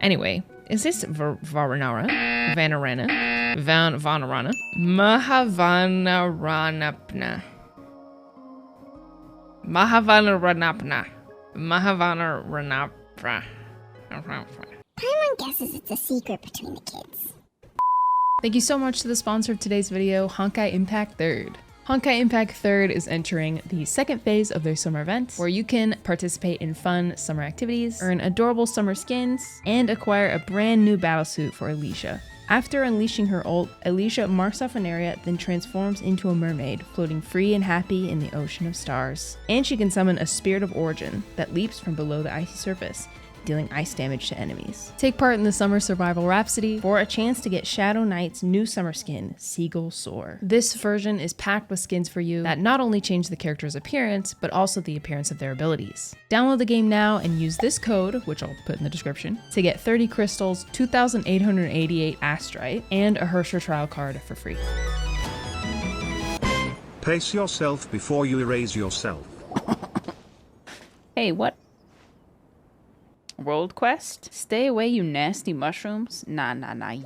Anyway, is this Varanara? Vanarana? Vanarana? Mahavaнаранапна. Mahavaнаранапна. Mahavaнаранапна. Paimon guesses it's a secret between the kids. Thank you so much to the sponsor of today's video, Honkai Impact 3rd. Honkai Impact 3rd is entering the second phase of their summer event, where you can participate in fun summer activities, earn adorable summer skins, and acquire a brand new battlesuit for Alicia. After unleashing her ult, Alicia marks off an area, then transforms into a mermaid, floating free and happy in the ocean of stars. And she can summon a Spirit of Origin that leaps from below the icy surface, dealing ice damage to enemies. Take part in the Summer Survival Rhapsody for a chance to get Shadow Knight's new summer skin, Seagull Soar. This version is packed with skins for you that not only change the character's appearance, but also the appearance of their abilities. Download the game now and use this code, which I'll put in the description, to get 30 crystals, 2,888 astrite, and a Hersher trial card for free. Pace yourself before you erase yourself. Hey, what? World quest? Stay away, you nasty mushrooms. Nah,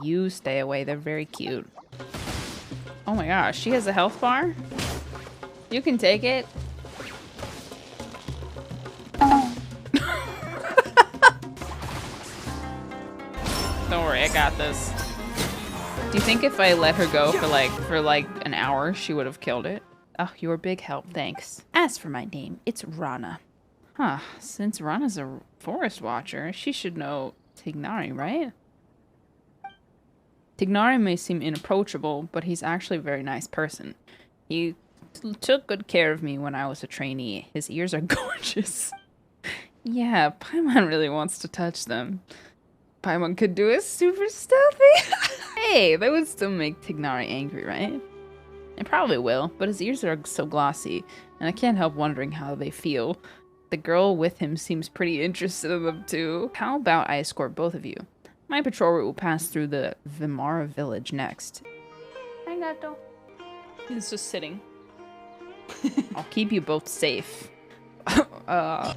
you stay away. They're very cute. Oh my gosh, she has a health bar? You can take it. Don't worry, I got this. Do you think if I let her go for like an hour, she would have killed it? Oh, you're a big help, thanks. As for my name, it's Rana. Huh, since Rana's a forest watcher, she should know Tignari, right? Tignari may seem inapproachable, but he's actually a very nice person. He took good care of me when I was a trainee. His ears are gorgeous. Yeah, Paimon really wants to touch them. Paimon could do it super stealthy. Hey, that would still make Tignari angry, right? It probably will, but his ears are so glossy, and I can't help wondering how they feel. The girl with him seems pretty interested in them too. How about I escort both of you? My patrol route will pass through the Vimara village next. Hi, gato. He's just sitting. I'll keep you both safe. Oh,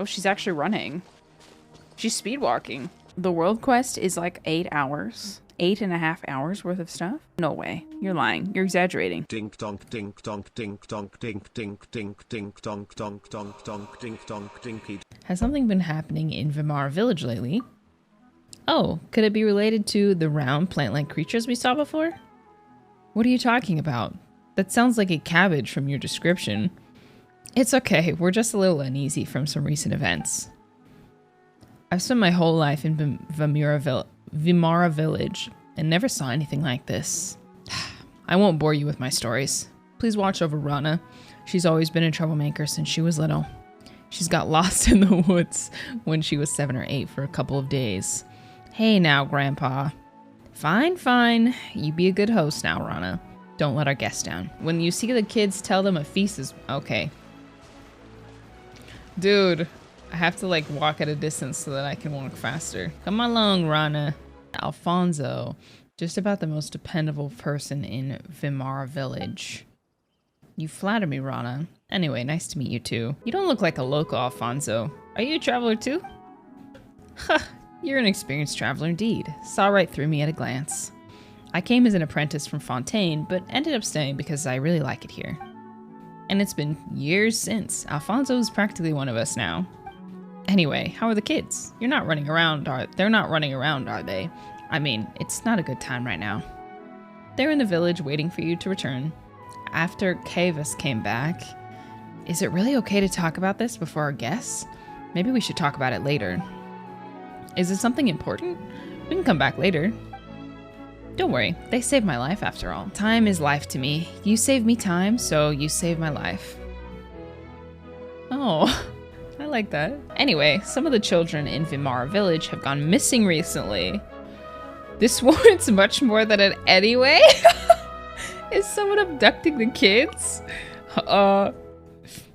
she's actually running. She's speed walking. The world quest is like 8 hours. 8.5 hours worth of stuff? No way. You're lying. You're exaggerating. Dink donk dink donk dink donk dink dink dink dink donk donk donk donk dink donk dinky. Has something been happening in Vimara village lately? Oh, could it be related to the round plant-like creatures we saw before? What are you talking about? That sounds like a cabbage from your description. It's okay, we're just a little uneasy from some recent events. I've spent my whole life in Vimara village and never saw anything like this. I won't bore you with my stories. Please watch over Rana. She's always been a troublemaker since she was little. She's got lost in the woods when she was 7 or 8 for a couple of days. Hey now, Grandpa. Fine. You be a good host now, Rana. Don't let our guests down. When you see the kids, tell them a feast is okay. Dude, I have to like walk at a distance so that I can walk faster. Come along, Rana. Alfonso, just about the most dependable person in Vimara village. You flatter me, Rana. Anyway, nice to meet you too. You don't look like a local, Alfonso. Are you a traveler too? Huh, you're an experienced traveler indeed. Saw right through me at a glance. I came as an apprentice from Fontaine, but ended up staying because I really like it here. And it's been years since. Alfonso is practically one of us now. Anyway, how are the kids? They're not running around, are they? I mean, it's not a good time right now. They're in the village waiting for you to return. After Kavus came back, is it really okay to talk about this before our guests? Maybe we should talk about it later. Is it something important? We can come back later. Don't worry, they saved my life after all. Time is life to me. You saved me time, so you saved my life. Oh. I like that. Anyway, some of the children in Vimara village have gone missing recently. This warrants much more than an anyway. Is someone abducting the kids?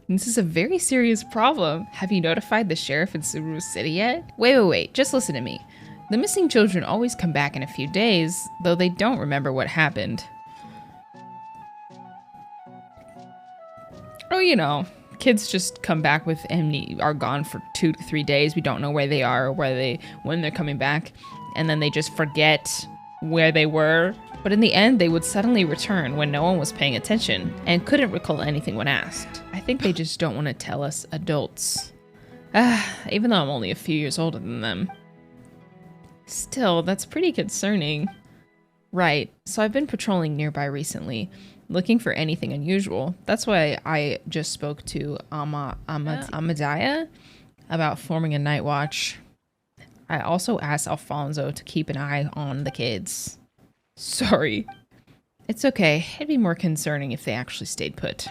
This is a very serious problem. Have you notified the sheriff in Subaru City yet? Wait, just listen to me. The missing children always come back in a few days, though they don't remember what happened. Oh, you know, Kids just come back with are gone for 2 to 3 days. We don't know where they are or when they're coming back. And then they just forget where they were. But in the end, they would suddenly return when no one was paying attention and couldn't recall anything when asked. I think they just don't want to tell us adults. Even though I'm only a few years older than them. Still, that's pretty concerning. Right, so I've been patrolling nearby recently, looking for anything unusual. That's why I just spoke to Amadiah about forming a night watch. I also asked Alfonso to keep an eye on the kids. Sorry. It's okay. It'd be more concerning if they actually stayed put.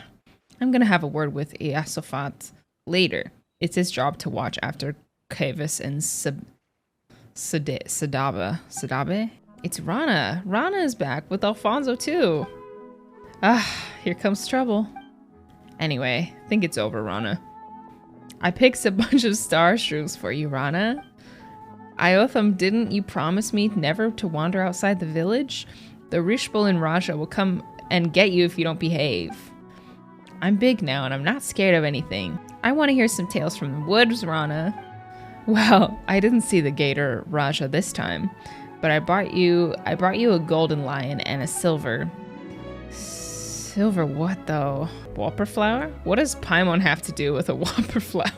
I'm gonna have a word with Iasofat later. It's his job to watch after Kavis and Sadabe? It's Rana. Rana is back with Alfonso too. Here comes trouble. Anyway, I think it's over, Rana. I picked a bunch of star shrooms for you, Rana. Iotham, didn't you promise me never to wander outside the village? The Rishbul and Raja will come and get you if you don't behave. I'm big now and I'm not scared of anything. I want to hear some tales from the woods, Rana. Well, I didn't see the gator Raja this time, but I brought you a golden lion and a silver. Silver what though? Whopper flower? What does Paimon have to do with a whopper flower?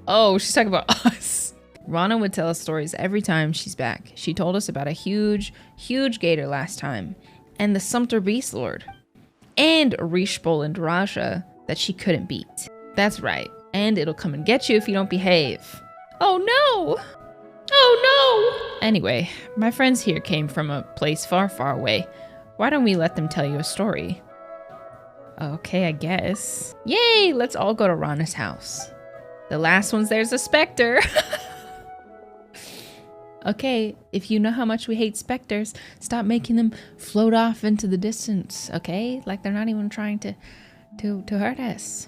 Oh, she's talking about us. Rana would tell us stories every time she's back. She told us about a huge gator last time, and the Sumter Beast Lord, and Rishbul and Raja that she couldn't beat. That's right, and it'll come and get you if you don't behave. Oh no! Oh no! Anyway, my friends here came from a place far, far away. Why don't we let them tell you a story? Okay, I guess. Yay! Let's all go to Rana's house. The last one's there's a specter. Okay, if you know how much we hate specters, stop making them float off into the distance, okay? Like they're not even trying to hurt us.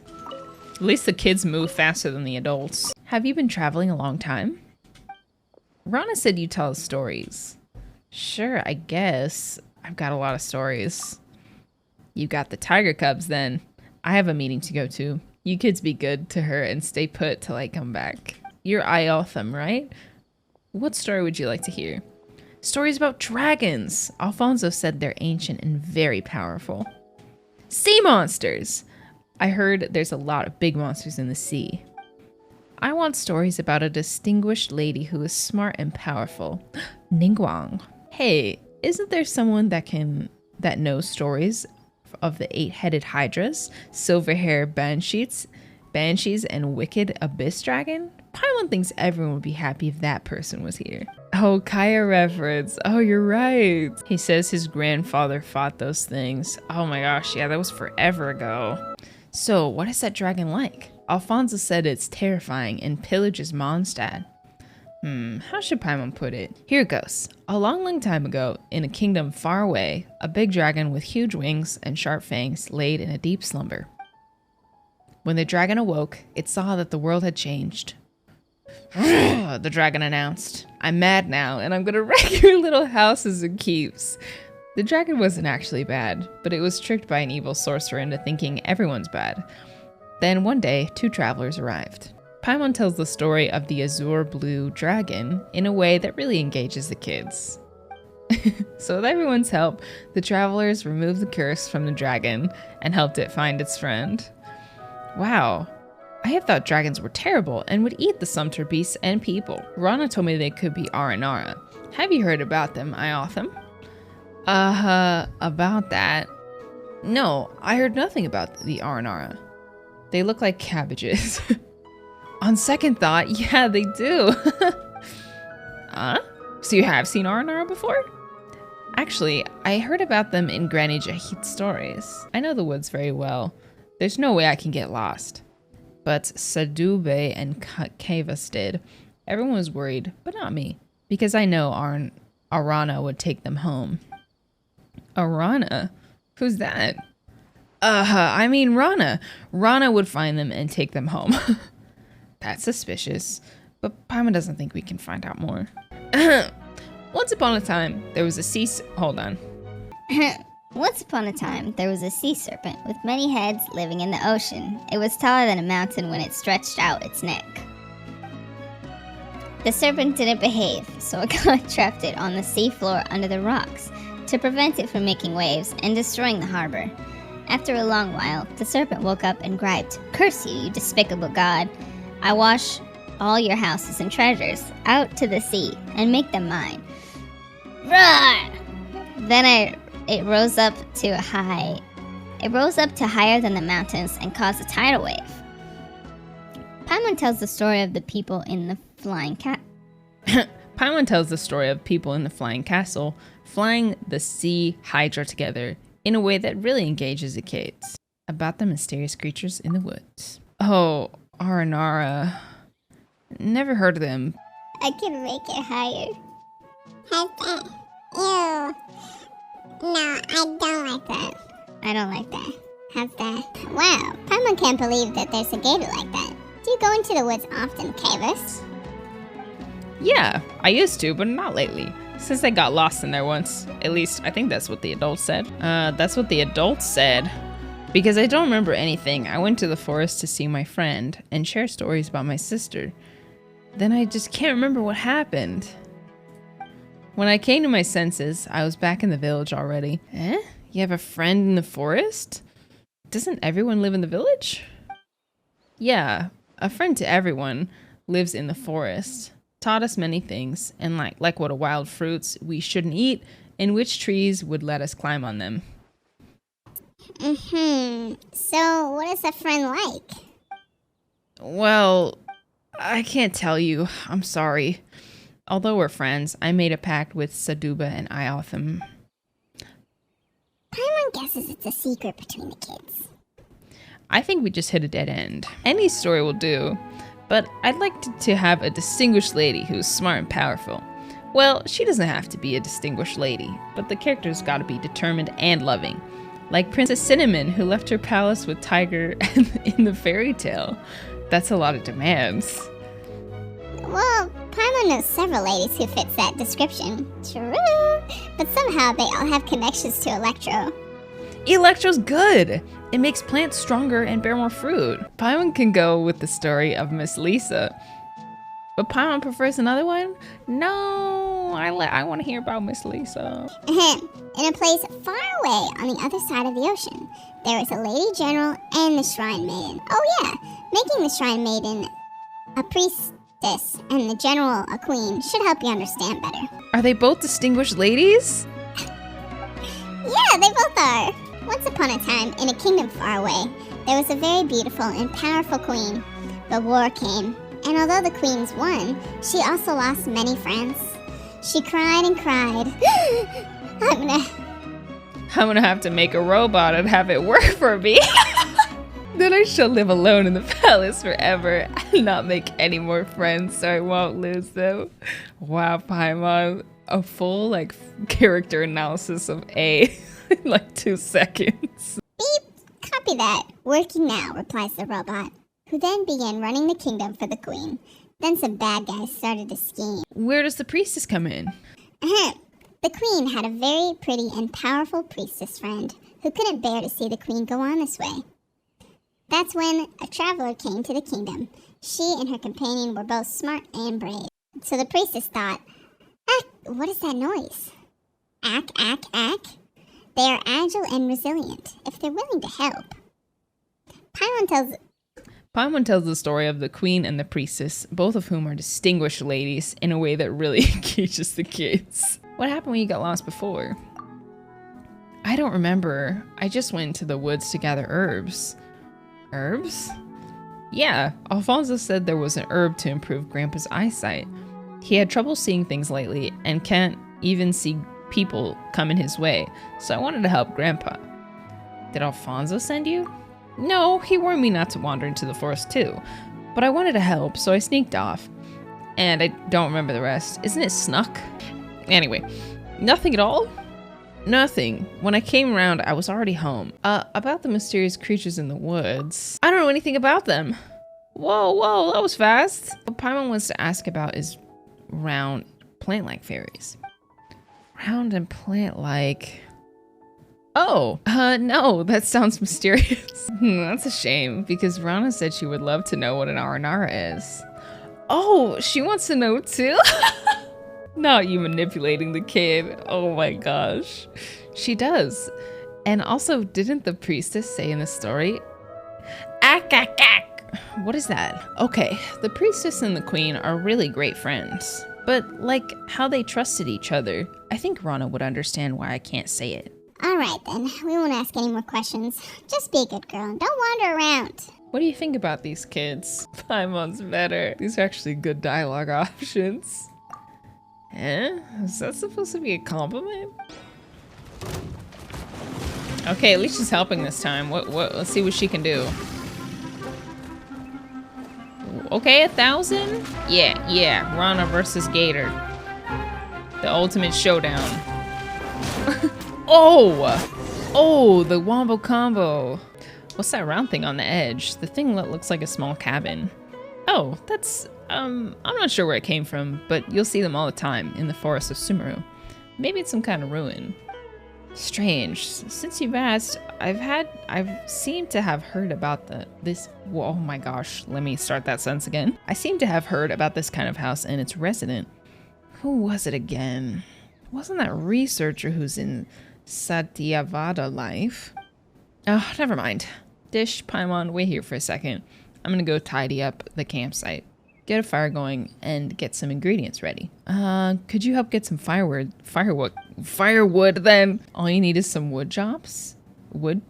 At least the kids move faster than the adults. Have you been traveling a long time? Rana said you tell us stories. Sure, I guess. I've got a lot of stories. You got the tiger cubs then. I have a meeting to go to. You kids be good to her and stay put till I come back. You're Iotham, right? What story would you like to hear? Stories about dragons. Alfonso said they're ancient and very powerful. Sea monsters. I heard there's a lot of big monsters in the sea. I want stories about a distinguished lady who is smart and powerful. Ningguang. Hey, isn't there someone that knows stories of the 8-headed hydras, silver-haired banshees, and wicked abyss dragon? Paimon thinks everyone would be happy if that person was here. Oh, Kaya reference. Oh, you're right. He says his grandfather fought those things. Oh my gosh, yeah, that was forever ago. So, what is that dragon like? Alfonso said it's terrifying and pillages Mondstadt. How should Paimon put it? Here it goes. A long, long time ago, in a kingdom far away, a big dragon with huge wings and sharp fangs laid in a deep slumber. When the dragon awoke, it saw that the world had changed. The dragon announced, I'm mad now, and I'm gonna wreck your little houses and keeps. The dragon wasn't actually bad, but it was tricked by an evil sorcerer into thinking everyone's bad. Then one day, 2 travelers arrived. Paimon tells the story of the azure blue dragon in a way that really engages the kids. So with everyone's help, the travelers removed the curse from the dragon and helped it find its friend. Wow. I had thought dragons were terrible and would eat the Sumter beasts and people. Rana told me they could be Aranara. Have you heard about them, Iotham? About that? No, I heard nothing about the Aranara. They look like cabbages. On second thought, yeah, they do. So you have seen Aranara before? Actually, I heard about them in Granny Jahid's stories. I know the woods very well. There's no way I can get lost. But Sadube and Kavas did. Everyone was worried, but not me, because I know Arana would take them home. Arana? Who's that? I mean Rana. Rana would find them and take them home. That's suspicious, but Paimon doesn't think we can find out more. Once upon a time, there was a hold on. Once upon a time, there was a sea serpent with many heads living in the ocean. It was taller than a mountain when it stretched out its neck. The serpent didn't behave, so it got trapped it on the seafloor under the rocks to prevent it from making waves and destroying the harbor. After a long while, the serpent woke up and griped, "Curse you, you despicable god! I wash all your houses and treasures out to the sea and make them mine." Roar! Then it rose up to higher than the mountains and caused a tidal wave. Paimon tells the story of the people in the flying cat. Paimon tells the story of people in the flying castle flying the sea hydra together in a way that really engages the kids. About the mysterious creatures in the woods. Oh, Aranara. Never heard of them. I can make it higher. How's that? Ew. No, I don't like that. I don't like that. How's that? Wow, Paimon can't believe that there's a gator like that. Do you go into the woods often, Kavis? Yeah, I used to, but not lately. Since I got lost in there once. At least, I think that's what the adults said. That's what the adults said. Because I don't remember anything. I went to the forest to see my friend and share stories about my sister. Then I just can't remember what happened. When I came to my senses, I was back in the village already. Eh? You have a friend in the forest? Doesn't everyone live in the village? Yeah, a friend to everyone lives in the forest. Taught us many things, and like what wild fruits we shouldn't eat, and which trees would let us climb on them. So, what is a friend like? Well, I can't tell you. I'm sorry. Although we're friends, I made a pact with Saduba and Iotham. Paimon guesses it's a secret between the kids. I think we just hit a dead end. Any story will do, but I'd like to have a distinguished lady who's smart and powerful. Well, she doesn't have to be a distinguished lady, but the character's gotta be determined and loving. Like Princess Cinnamon, who left her palace with Tiger in the fairy tale. That's a lot of demands. Well, Paimon knows several ladies who fits that description. True, but somehow they all have connections to Electro. Electro's good! It makes plants stronger and bear more fruit. Paimon can go with the story of Miss Lisa. But Paimon prefers another one? No, I want to hear about Miss Lisa. In a place far away on the other side of the ocean, there is a lady general and the shrine maiden. Oh yeah, making the shrine maiden a priestess and the general a queen should help you understand better. Are they both distinguished ladies? Yeah, they both are. Once upon a time, in a kingdom far away, there was a very beautiful and powerful queen. The war came, and although the queens won, she also lost many friends. She cried and cried. I'm gonna have to make a robot and have it work for me. Then I shall live alone in the palace forever and not make any more friends so I won't lose them. Wow, Paimon. A full, character analysis of A in, 2 seconds. Beep! Copy that. Working now, replies the robot, who then began running the kingdom for the queen. Then some bad guys started to scheme. Where does the priestess come in? The queen had a very pretty and powerful priestess friend who couldn't bear to see the queen go on this way. That's when a traveler came to the kingdom. She and her companion were both smart and brave. So the priestess thought, what is that noise? Ack. They are agile and resilient if they're willing to help. Paimon tells the story of the queen and the priestess, both of whom are distinguished ladies, in a way that really engages the kids. What happened when you got lost before? I don't remember. I just went into the woods to gather herbs. Herbs? Yeah, Alfonso said there was an herb to improve Grandpa's eyesight. He had trouble seeing things lately and can't even see people coming his way, so I wanted to help Grandpa. Did Alfonso send you? No, he warned me not to wander into the forest too, but I wanted to help, so I sneaked off. And I don't remember the rest. Isn't it snuck? Anyway, nothing at all? Nothing. When I came around, I was already home. About the mysterious creatures in the woods. I don't know anything about them. Whoa, that was fast. What Paimon wants to ask about is round, plant-like fairies. Round and plant-like. Oh, no, that sounds mysterious. That's a shame, because Rana said she would love to know what an Aranara is. Oh, she wants to know too? Not you manipulating the kid. Oh my gosh. She does. And also, didn't the priestess say in the story? Ack, ack, ack. What is that? Okay, the priestess and the queen are really great friends. But like how they trusted each other, I think Rana would understand why I can't say it. Alright then, we won't ask any more questions. Just be a good girl and don't wander around. What do you think about these kids? Paimon's better. These are actually good dialogue options. Eh? Is that supposed to be a compliment? Okay, at least she's helping this time. Let's see what she can do. Okay, 1,000? Yeah, Rana versus Gator. The ultimate showdown. Oh, the wombo combo. What's that round thing on the edge? The thing that looks like a small cabin. Oh, that's, I'm not sure where it came from, but you'll see them all the time in the forest of Sumeru. Maybe it's some kind of ruin. Strange. Since you've asked, I've seemed to have heard about oh my gosh, let me start that sentence again. I seem to have heard about this kind of house and its resident. Who was it again? Wasn't that researcher who's in Satyavada life? Oh, never mind. Dish, Paimon, wait here for a second. I'm gonna go tidy up the campsite, get a fire going, and get some ingredients ready. Could you help get some firewood then? All you need is some wood chops? Wood?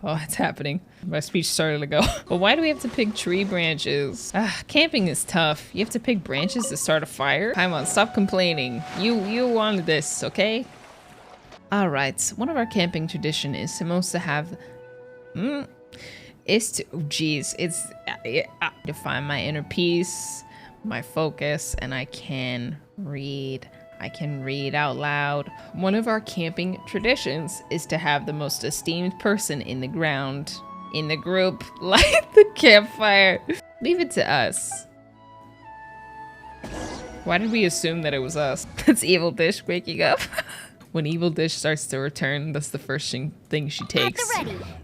Oh, it's happening. My speech started to go. But why do we have to pick tree branches? Camping is tough. You have to pick branches to start a fire? Paimon, stop complaining. You wanted this, okay? Alright, one of our camping tradition is supposed to have... to find my inner peace, my focus, and I can read. I can read out loud. One of our camping traditions is to have the most esteemed person in the group light the campfire. Leave it to us. Why did we assume that it was us? That's Evil Dish waking up. When Evil Dish starts to return, that's the first thing she takes,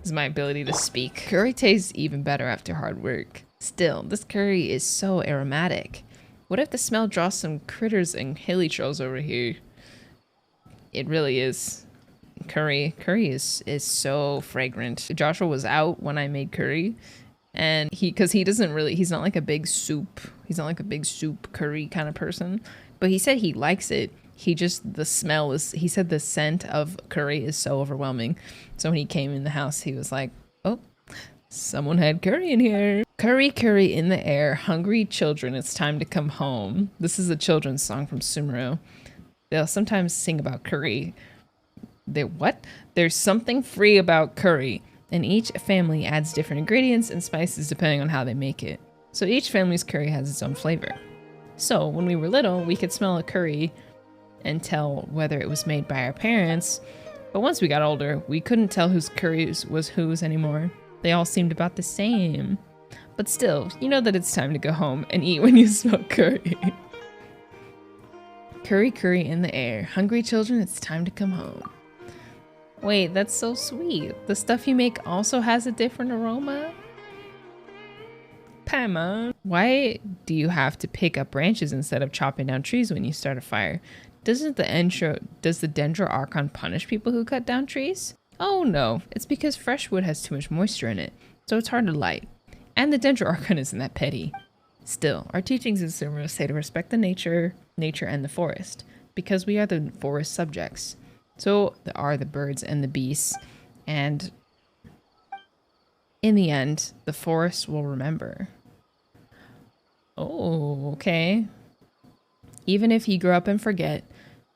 is my ability to speak. Curry tastes even better after hard work. Still, this curry is so aromatic. What if the smell draws some critters and hilly trolls over here? It really is. Curry is so fragrant. Joshua was out when I made curry, and he's not like a big soup curry kind of person, but he said he likes it. He said the scent of curry is so overwhelming. So when he came in the house, he was like, oh, someone had curry in here. Curry, curry in the air, hungry children, it's time to come home. This is a children's song from Sumeru. They'll sometimes sing about curry. There's something free about curry, and each family adds different ingredients and spices depending on how they make it. So each family's curry has its own flavor. So when we were little, we could smell a curry and tell whether it was made by our parents, but once we got older, we couldn't tell whose curry was whose anymore. They all seemed about the same. But still, you know that it's time to go home and eat when you smell curry. Curry, curry in the air. Hungry children, it's time to come home. Wait, that's so sweet. The stuff you make also has a different aroma? Paimon, why do you have to pick up branches instead of chopping down trees when you start a fire? Does the Dendro Archon punish people who cut down trees? Oh no, it's because fresh wood has too much moisture in it, so it's hard to light. And the Dendro Archon isn't that petty. Still, our teachings in Sumeru say to respect the nature and the forest, because we are the forest subjects. So are the birds and the beasts, and in the end, the forest will remember. Oh, okay. Even if you grow up and forget,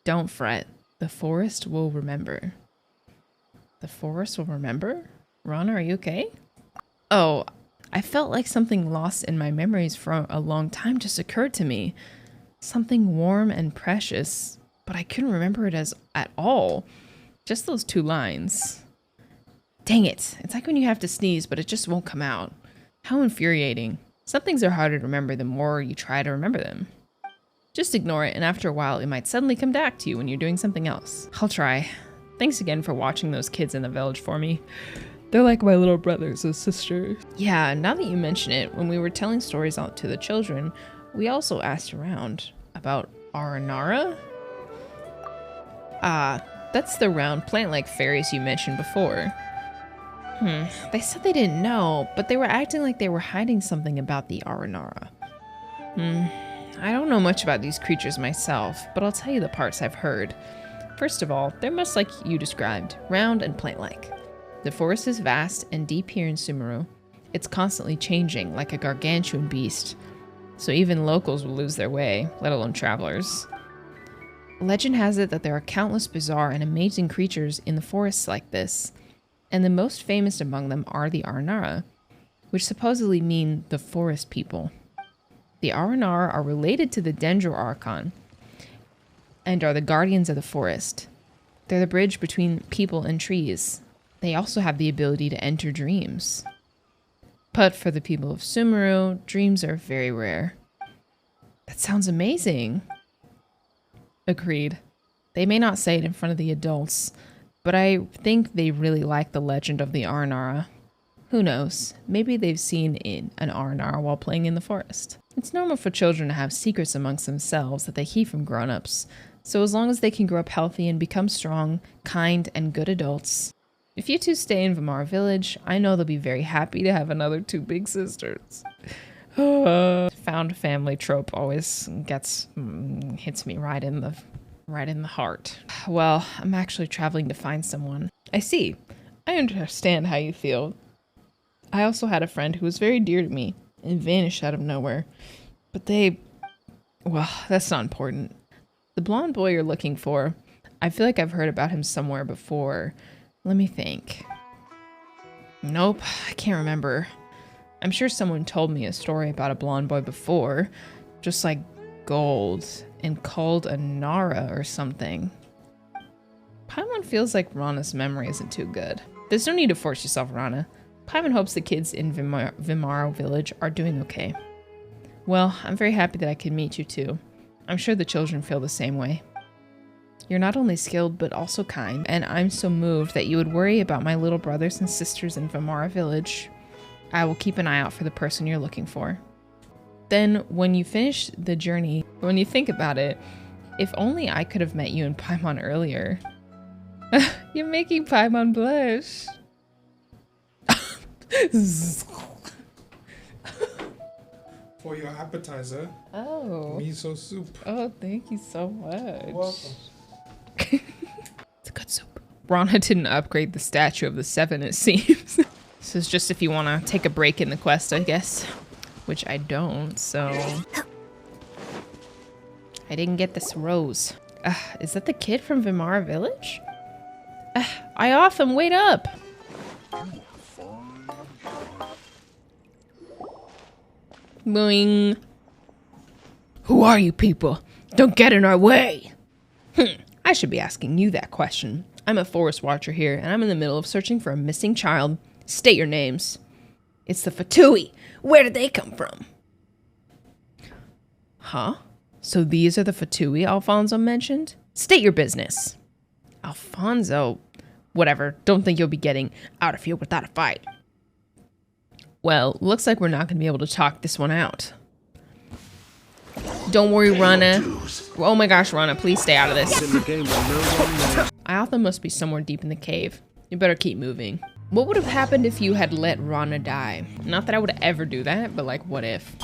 don't fret. The forest will remember. The forest will remember? Rana, are you okay? Oh, I felt like something lost in my memories for a long time just occurred to me. Something warm and precious, but I couldn't remember it at all. Just those 2 lines. Dang it. It's like when you have to sneeze, but it just won't come out. How infuriating. Some things are harder to remember the more you try to remember them. Just ignore it, and after a while, it might suddenly come back to you when you're doing something else. I'll try. Thanks again for watching those kids in the village for me. They're like my little brothers and sisters. Yeah, now that you mention it, when we were telling stories out to the children, we also asked around about Aranara. That's the round plant-like fairies you mentioned before. They said they didn't know, but they were acting like they were hiding something about the Aranara. I don't know much about these creatures myself, but I'll tell you the parts I've heard. First of all, they're much like you described, round and plant-like. The forest is vast and deep here in Sumeru. It's constantly changing, like a gargantuan beast, so even locals will lose their way, let alone travelers. Legend has it that there are countless bizarre and amazing creatures in the forests like this, and the most famous among them are the Aranara, which supposedly mean the forest people. The Aranara are related to the Dendroarchon, and are the guardians of the forest. They're the bridge between people and trees. They also have the ability to enter dreams. But for the people of Sumeru, dreams are very rare. That sounds amazing. Agreed. They may not say it in front of the adults, but I think they really like the legend of the Aranara. Who knows? Maybe they've seen an Aranara while playing in the forest. It's normal for children to have secrets amongst themselves that they keep from grown-ups, so as long as they can grow up healthy and become strong, kind, and good adults. If you two stay in Vimara Village, I know they'll be very happy to have another two big sisters. Found family trope always hits me right in the heart. Well, I'm actually traveling to find someone. I see. I understand how you feel. I also had a friend who was very dear to me and vanished out of nowhere. But well, that's not important. The blonde boy you're looking for, I feel like I've heard about him somewhere before. Let me think. Nope, I can't remember. I'm sure someone told me a story about a blonde boy before, just like gold and called Aranara or something. Paimon feels like Rana's memory isn't too good. There's no need to force yourself, Rana. Paimon hopes the kids in Vimara Village are doing okay. Well, I'm very happy that I could meet you too. I'm sure the children feel the same way. You're not only skilled, but also kind, and I'm so moved that you would worry about my little brothers and sisters in Vimara Village. I will keep an eye out for the person you're looking for. Then, when you finish the journey, when you think about it, if only I could have met you and Paimon earlier. You're making Paimon blush. For your appetizer, Oh. miso soup. Oh, thank you so much. You're welcome. It's a good soup. Rana didn't upgrade the statue of the seven, it seems. This is just if you want to take a break in the quest, I guess. Which I don't, so... I didn't get this rose. Is that the kid from Vimara Village? I often wait up! Boing. Who are you people? Don't get in our way! I should be asking you that question. I'm a forest watcher here, and I'm in the middle of searching for a missing child. State your names. It's the Fatui. Where did they come from? Huh? So these are the Fatui Alfonso mentioned? State your business. Alfonso? Whatever. Don't think you'll be getting out of here without a fight. Well, looks like we're not going to be able to talk this one out. Don't worry, Rana. Oh my gosh, Rana, please stay out of this. Iotha must be somewhere deep in the cave. You better keep moving. What would have happened if you had let Rana die? Not that I would ever do that, but like, what if?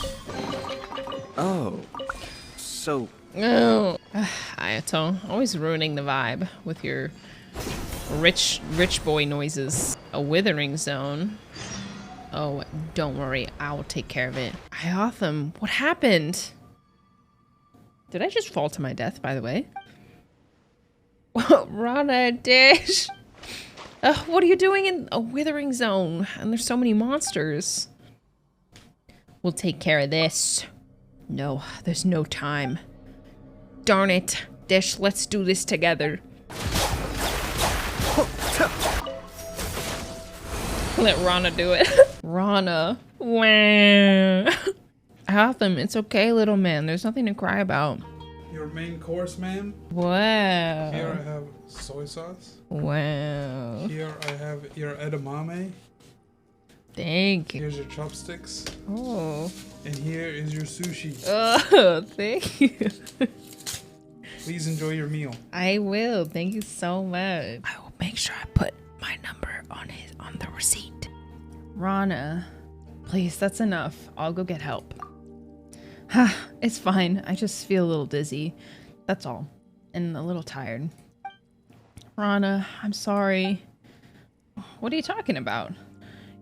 Oh, so... Oh, Ayato, always ruining the vibe with your rich boy noises. A withering zone. Oh, don't worry, I will take care of it. Iotha, what happened? Did I just fall to my death, by the way? Rana, Dish. What are you doing in a withering zone? And there's so many monsters. We'll take care of this. No, there's no time. Darn it. Dish, let's do this together. Let Rana do it. Rana. Wah. Gotham, it's okay, little man. There's nothing to cry about. Your main course, ma'am. Wow. Here I have soy sauce. Wow. Here I have your edamame. Thank you. Here's your chopsticks. Oh. And here is your sushi. Oh, thank you. Please enjoy your meal. I will. Thank you so much. I will make sure I put my number on the receipt. Rana, please, that's enough. I'll go get help. It's fine. I just feel a little dizzy. That's all. And a little tired. Rana, I'm sorry. What are you talking about?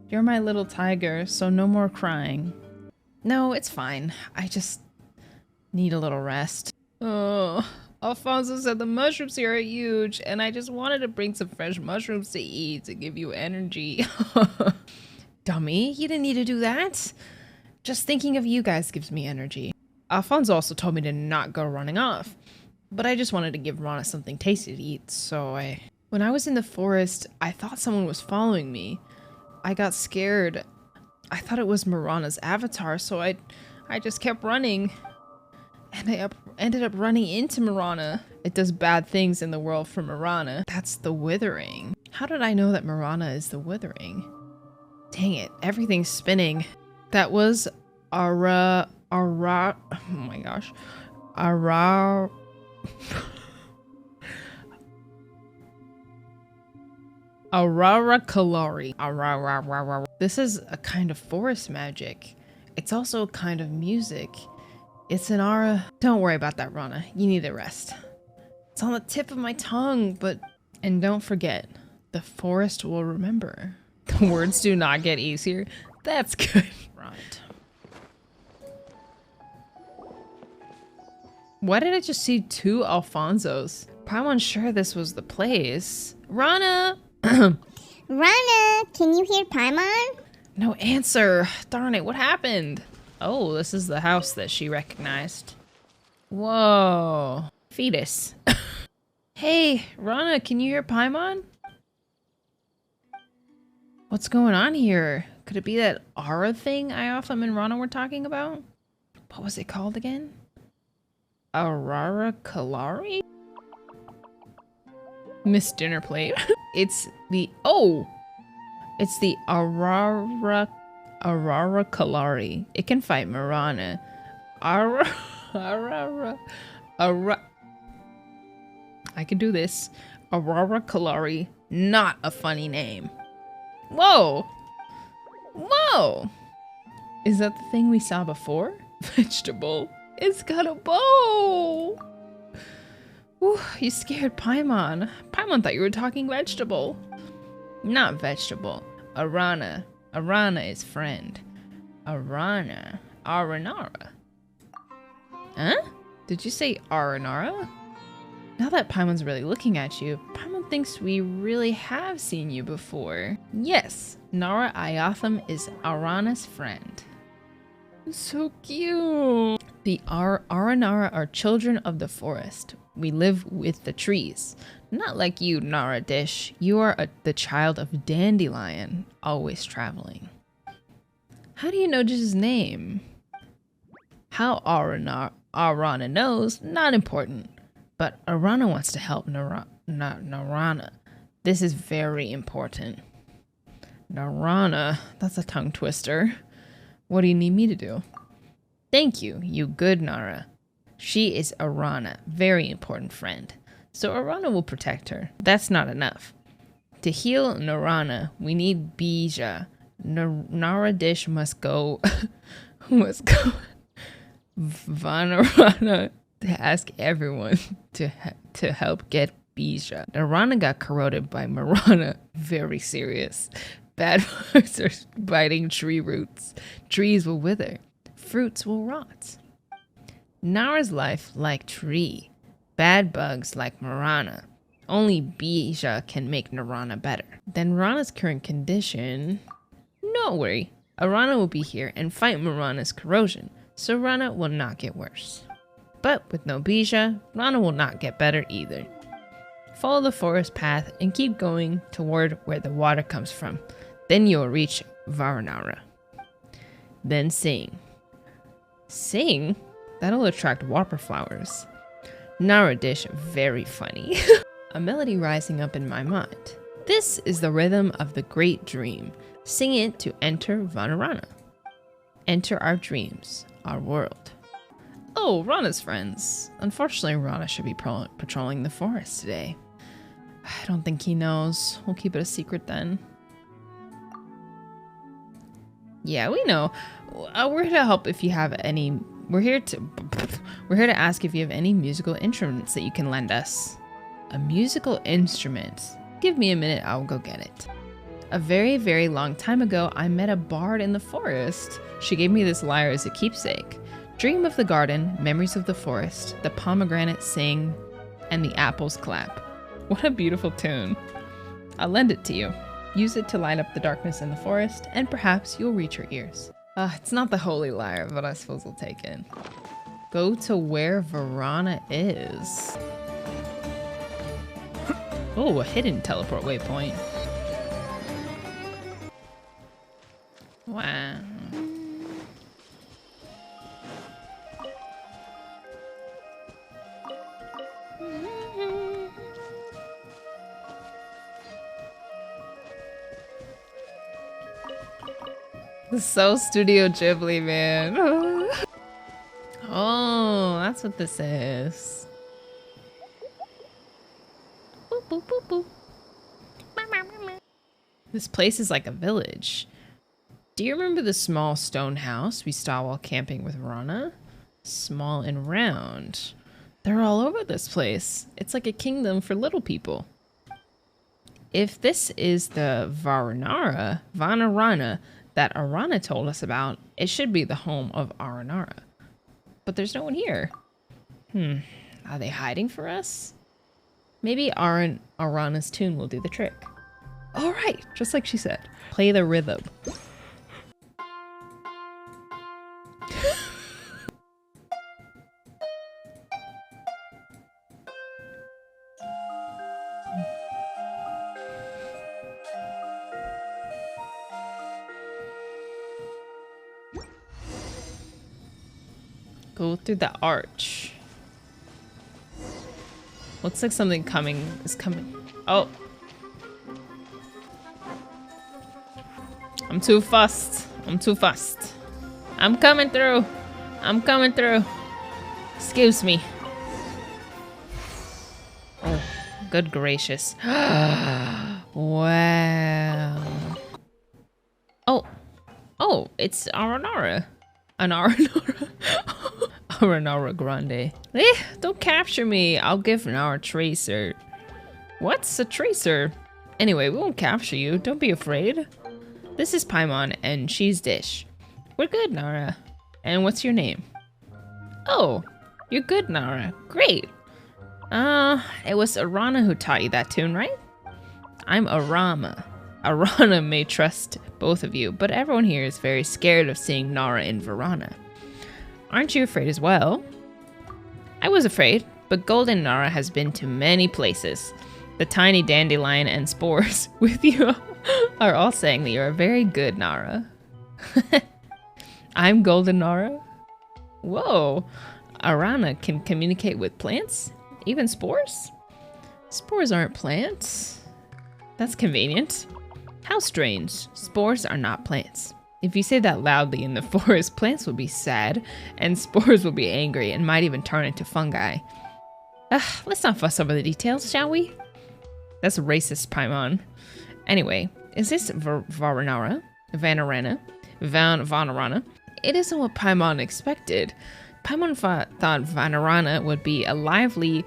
You're my little tiger, so no more crying. No, it's fine. I just need a little rest. Oh, Alfonso said the mushrooms here are huge, and I just wanted to bring some fresh mushrooms to eat to give you energy. Dummy, you didn't need to do that. Just thinking of you guys gives me energy. Alfonso also told me to not go running off, but I just wanted to give Rana something tasty to eat, so When I was in the forest, I thought someone was following me. I got scared. I thought it was Marana's avatar, so I just kept running. And I ended up running into Marana. It does bad things in the world for Marana. That's the Withering. How did I know that Marana is the Withering? Dang it, everything's spinning. That was oh my gosh. Aranara Kalari. This is a kind of forest magic. It's also a kind of music. It's an aura. Don't worry about that, Rana. You need a rest. It's on the tip of my tongue, but... And don't forget, the forest will remember. The words do not get easier. That's good. Right. Why did I just see two Alfonsos? Paimon's sure this was the place. Rana! Rana, can you hear Paimon? No answer. Darn it, what happened? Oh, this is the house that she recognized. Whoa. Fetus. Hey, Rana, can you hear Paimon? What's going on here? Could it be that aura thing Iotham and Rana were talking about? What was it called again? Aurora Kalari? Miss Dinner Plate. It's the Aurora Kalari. It can fight Marana. Aurora. I can do this. Aurora Kalari. Not a funny name. Whoa. Whoa. Is that the thing we saw before? Vegetable. It's got a bow. Ooh, you scared Paimon. Paimon thought you were talking vegetable. Not vegetable. Arana. Arana is friend. Arana. Aranara. Huh? Did you say Aranara? Now that Paimon's really looking at you, Paimon thinks we really have seen you before. Yes, Nara Iotham is Arana's friend. So cute. The Aranara are children of the forest. We live with the trees. Not like you, Nara Dish. You are the child of Dandelion, always traveling. How do you know just his name? How Arana knows, not important. But Arana wants to help Narana. This is very important. Narana, that's a tongue twister. What do you need me to do? Thank you, you good Nara. She is Arana, very important friend. So Arana will protect her. That's not enough. To heal Narana, we need Bija. Nara Dish must go... Vanarana to ask everyone to help get Bija. Narana got corroded by Marana. Very serious. Bad bugs are biting tree roots. Trees will wither. Fruits will rot. Nara's life like tree. Bad bugs like Marana. Only Bija can make Narana better. Then Rana's current condition... Don't worry. Arana will be here and fight Marana's corrosion, so Rana will not get worse. But with no Bija, Rana will not get better either. Follow the forest path and keep going toward where the water comes from. Then you'll reach Varanara. Then sing. Sing? That'll attract water flowers. Nara dish very funny. A melody rising up in my mind. This is the rhythm of the great dream. Sing it to enter Vanarana. Enter our dreams, our world. Oh, Rana's friends. Unfortunately, Rana should be patrolling the forest today. I don't think he knows. We'll keep it a secret then. Yeah, we know. We're here to help if you have any... We're here to ask if you have any musical instruments that you can lend us. A musical instrument? Give me a minute, I'll go get it. A very, very long time ago, I met a bard in the forest. She gave me this lyre as a keepsake. Dream of the garden, memories of the forest, the pomegranates sing, and the apples clap. What a beautiful tune. I'll lend it to you. Use it to light up the darkness in the forest, and perhaps you'll reach your ears. It's not the holy lyre, but I suppose we'll take it. Go to where Verana is. Oh, a hidden teleport waypoint. Wow. So Studio Ghibli, man. Oh, that's what this is. Boop, boop, boop, boop. This place is like a village. Do you remember the small stone house we saw while camping with Rana? Small and round. They're all over this place. It's like a kingdom for little people. If this is the Vanarana that Arana told us about, it should be the home of Aranara. But there's no one here. Are they hiding for us? Maybe Arana's tune will do the trick. All right, just like she said. Play the rhythm. Go through the arch. Looks like something is coming. Oh. I'm too fast. I'm coming through. Excuse me. Oh, good gracious. Wow. Oh, it's Aranara. An Aranara. Aranara Grande. Don't capture me. I'll give Nara a tracer. What's a tracer? Anyway, we won't capture you. Don't be afraid. This is Paimon, and she's Dish. We're good, Nara. And what's your name? Oh, you're good, Nara. Great. It was Arana who taught you that tune, right? I'm Arama. Arana may trust both of you, but everyone here is very scared of seeing Nara in Verana. Aren't you afraid as well? I was afraid, but Golden Nara has been to many places. The tiny dandelion and spores with you are all saying that you're a very good Nara. I'm Golden Nara? Whoa, Arana can communicate with plants? Even spores? Spores aren't plants. That's convenient. How strange. Spores are not plants. If you say that loudly in the forest, plants will be sad, and spores will be angry and might even turn into fungi. Let's not fuss over the details, shall we? That's racist, Paimon. Anyway, is this Vanarana? It isn't what Paimon expected. Paimon thought Vanarana would be a lively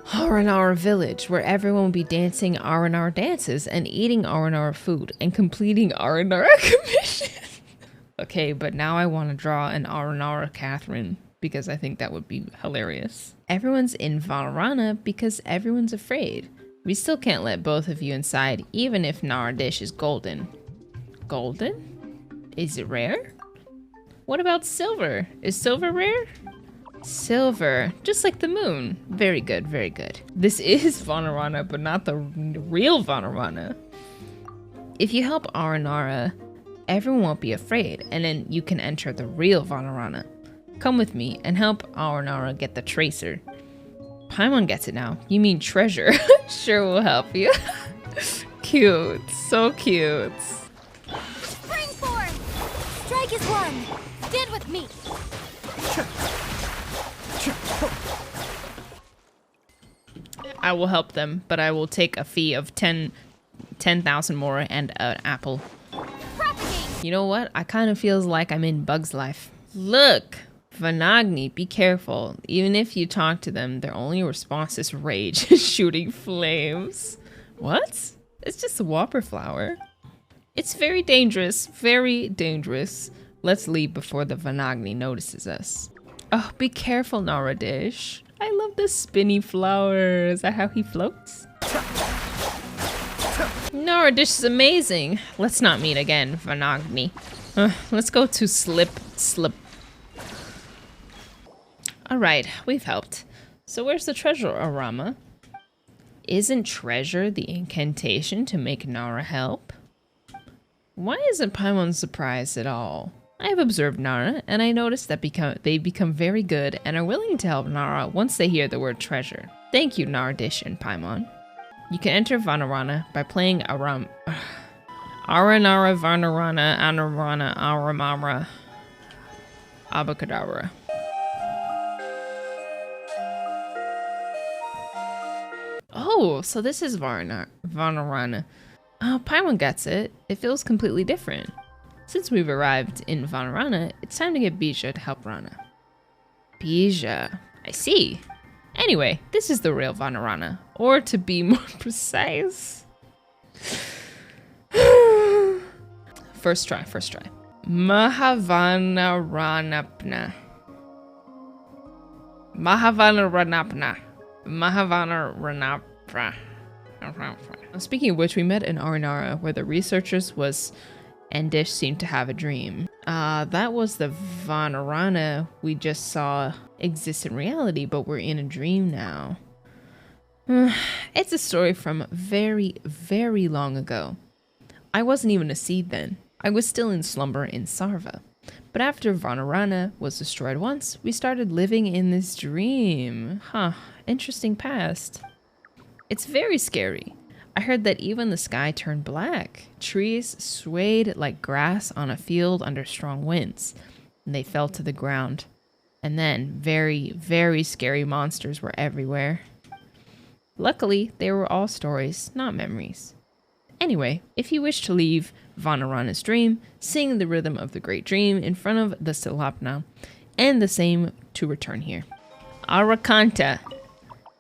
Aranara village where everyone would be dancing Aranara dances and eating Aranara food and completing Aranara commissions. Okay, but now I want to draw an Aranara Catherine because I think that would be hilarious. Everyone's in Vanarana because everyone's afraid. We still can't let both of you inside even if Nara dish is golden. Golden? Is it rare? What about silver? Is silver rare? Silver, just like the moon. Very good, very good. This is Vanarana, but not the real Vanarana. If you help Aranara, everyone won't be afraid, and then you can enter the real Vanarana. Come with me and help Aranara get the tracer. Paimon gets it now. You mean treasure. Sure will help you. Cute. So cute. Spring form! Strike is one! Stand with me! I will help them, but I will take a fee of 10,000 more and an apple. Propagate! You know what? I kind of feels like I'm in Bug's life. Look! Vanagni, be careful. Even if you talk to them, their only response is rage, shooting flames. What? It's just a whopper flower. It's very dangerous, very dangerous. Let's leave before the Vanagni notices us. Oh, be careful, Naradish. I love the spinny flower. Is that how he floats? Naradish is amazing. Let's not meet again, Vanagni. Let's go to Slip. Alright, we've helped. So where's the treasure, Arama? Isn't treasure the incantation to make Nara help? Why isn't Paimon surprised at all? I have observed Nara, and I noticed that they become very good and are willing to help Nara once they hear the word treasure. Thank you, Naradish and Paimon. You can enter Vanarana by playing Aranara, Vanarana, Anarana, Aramara, Abacadabra. Oh, so this is Vanarana. Oh, Paimon gets it. It feels completely different. Since we've arrived in Vanarana, it's time to get Bija to help Rana. Bija. I see. Anyway, this is the real Vanarana. Or to be more precise. First try. Mahavanaranapna. Speaking of which, we met in Aranara, where the researchers and Dish seemed to have a dream. That was the Vanarana we just saw exist in reality, but we're in a dream now. It's a story from very, very long ago. I wasn't even a seed then. I was still in slumber in Sarva. But after Vanarana was destroyed once, we started living in this dream. Huh, interesting past. It's very scary. I heard that even the sky turned black. Trees swayed like grass on a field under strong winds, and they fell to the ground. And then very, very scary monsters were everywhere. Luckily, they were all stories, not memories. Anyway, if you wish to leave Vanarana's dream, sing the rhythm of the great dream in front of the Silapna, and the same to return here. Arakanta.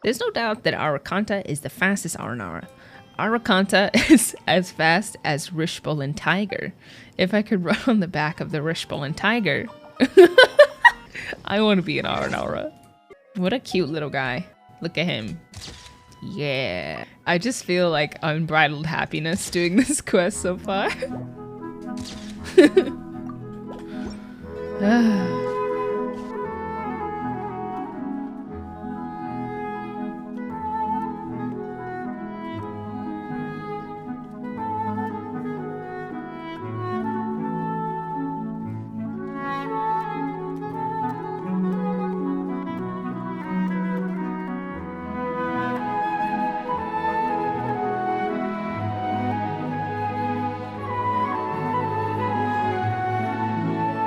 There's no doubt that Arakanta is the fastest Aranara. Arakanta is as fast as Rishbolin Tiger. If I could run on the back of the Rishbolin Tiger. I want to be an Aranara. What a cute little guy. Look at him. Yeah. I just feel like unbridled happiness doing this quest so far.